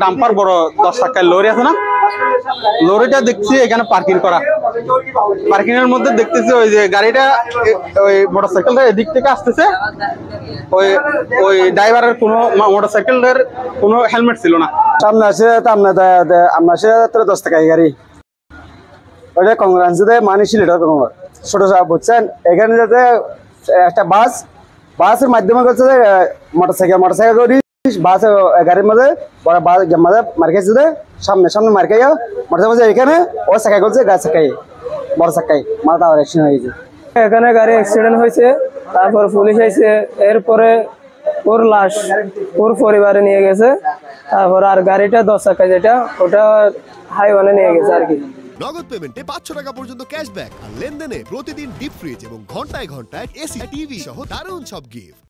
Dumper বড় 10 চাকার lorry আছে না, লরিটা দেখছি এখানে পার্কিং করা। পার্কিং এর মধ্যে দেখতেছি ওই যে গাড়িটা, ওই মোটরসাইকেলটা এদিক থেকে আসতেছে, ওই ওই ড্রাইভারের কোনো মোটরসাইকেলের কোনো হেলমেট ছিল না। সামনে আসে আমরা আসে 10 টাকায় গাড়ি, ওইটা কংগ্রেসে মানে ছিল ছোট বুঝছেন। এখানে যাতে একটা বাসের মাধ্যমে করছে মোটরসাইকেল করি, বাস গাড়ির মধ্যে মার খাইছে, সামনে মার খাইয়া মোটরসাইকেল এখানে ও চাকাই করছে, গাছ চাকাই বড় চাকাই মাথা অ্যাক্সিডেন্ট হয়েছে। এখানে গাড়ি অ্যাক্সিডেন্ট হয়েছে, তারপর পুলিশ আইছে, এরপরে ওর লাশ ওর পরিবারে নিয়ে গেছে। তারপর আর গাড়িটা 10 চাকা যেটা, ওটা হাইওয়ে নিয়ে গেছে আর কি। নগদ পেমেন্টে 500 টাকা পর্যন্ত ক্যাশব্যাক আর লেনদেনে প্রতিদিন ডিপ ফ্রিজ এবং ঘন্টায় ঘন্টায় এসি টিভি সহ দারুণ সব গিফট।